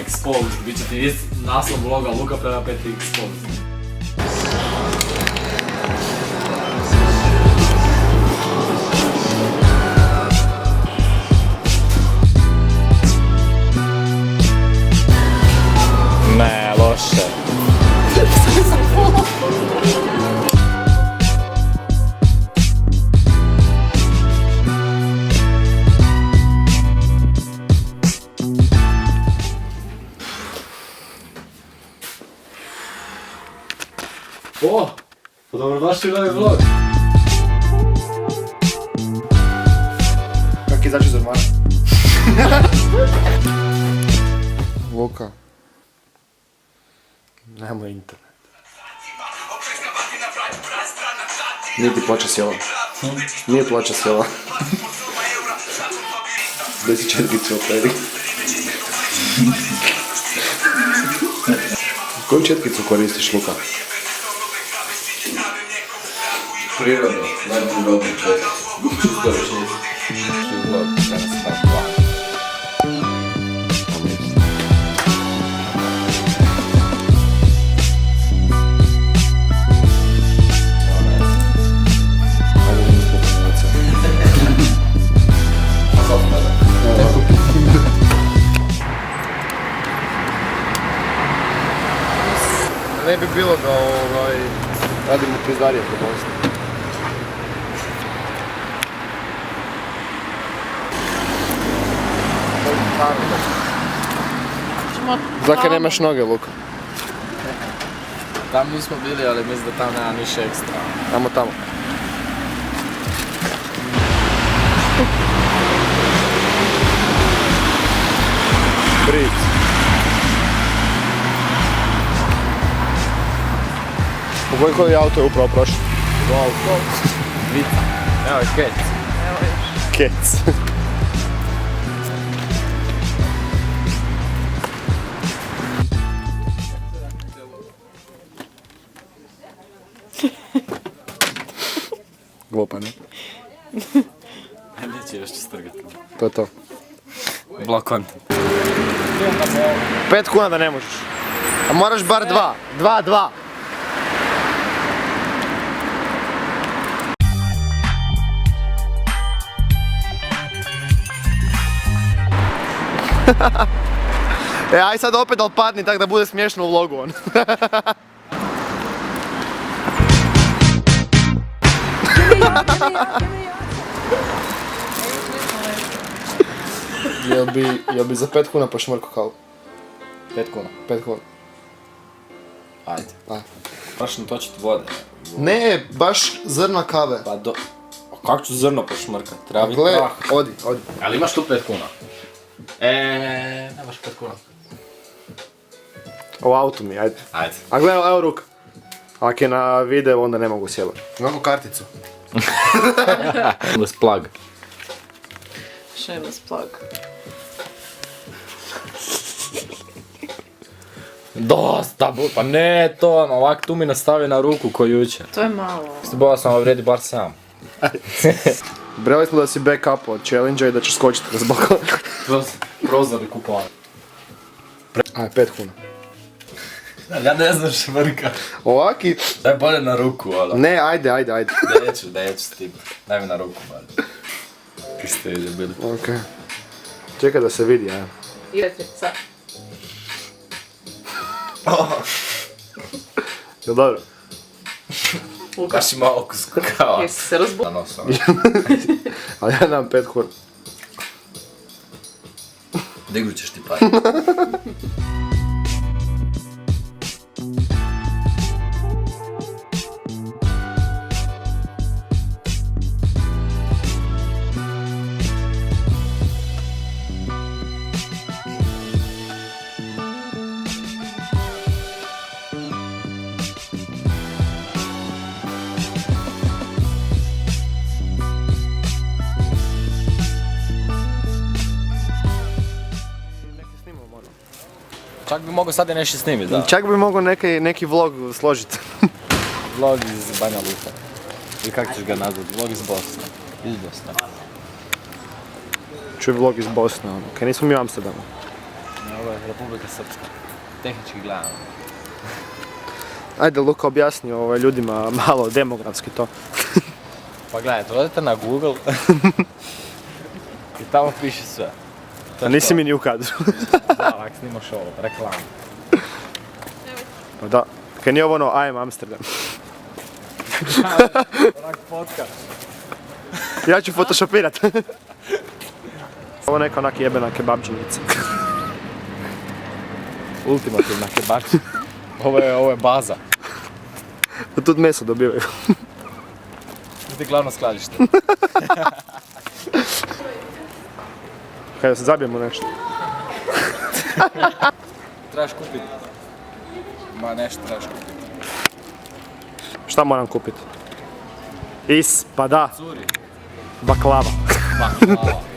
Exposed, bit će ti naslov vloga Luka prema Petri Exposed. Ne, loše. O, pa dobrodošli u novi vlog. Kak izaći iz ormara? Luka. Nemoj internet. Nije ti ploča sjela. Nije ploča sjela. Bez četkice operi. Koju četkicu koristiš, Luka? Prirodno, najprirodno čovjek. Što još nisi? Što vlog, danas sam plan. Ne bi bilo da radimo pizdarije po Bosni. Zakaj nemaš noge, Luka? Tam nismo bili, ali mislim da tam nema niše ekstra. Ajmo tamo. Bric. U koji auto je upravo prošao? Wow, Vica. Evo je Kec. Kec. Glupa, ne? Neće još će strgati. To je to. Blok content. 5 kuna da ne možeš. A moraš bar 2. 2. Aj sad opet al padni tak da bude smiješno u vlogu on. Jel bi za 5 kuna pošmrko kao? 5 kuna. 5 kuna. Ajde. Ajde. Baš natočiti vode. Ne, baš zrna kave. Pa do... A kako ću zrno pošmrkat? Treba biti Gle, prah. odi. Ali imaš tu 5 kuna? Nemaš 5 kuna. U autu mi, ajde. Ajde. A gle, evo ruka. Ako je na video, onda ne mogu sjebat. Imamo karticu. Shameless plug. Shameless plug. Dosta, pa ne to, ovak tu mi nastavi na ruku ko jučer. To je malo. Boja sam vredi bar sam. Brali smo da si backup od challenge-a i da ćeš skočiti kroz balkon. Prozor i kupovali. Aj, 5 kuna. Ja ne znam švrka. Ovaki... Daj bolje na ruku, ono. Ne, ajde. Neću s tim. Daj mi na ruku, bolje. Ti ste bili. Okej. Čekaj da se vidi, ajde. Idete, sad. Jel dobro? Luka, Baš ima okus kao. jesi se razbolio? Na nosom. Ali ja dam 5 kuna. Dignu ćeš ti par. Čak bi mogao sad i nešto snimiti, da. Čak bi mogao neki vlog složiti. Vlog iz Banja Luka. I kako ćeš ga nazvati? Vlog iz Bosne. Iz Bosne. Čuj vlog iz Bosne, ono. Kaj nismo mi u Amsterdamu. Ovo je Republika Srpska. Tehnički gledano. Ajde Luka objasni ljudima malo demografski to. Pa gledajte, odete na Google i tamo piše sve. A nisi mi ni u kadru. Da, ako snimaš ovo, reklamu. Pa da, kaj nije ovo ono I am Amsterdam. Rak podcast. Ja ću photoshopirat. Ovo neka onak jebena kebabđenica. Ultimativna kebača. Ovo je baza. Tu meso dobivaju. Ti glavno skladište. Kaj da se zabijemo nešto. Trebaš kupiti. Ma nešto trebaš kupiti. Šta moram kupiti? Pa da, Curi. baklava. Baklava.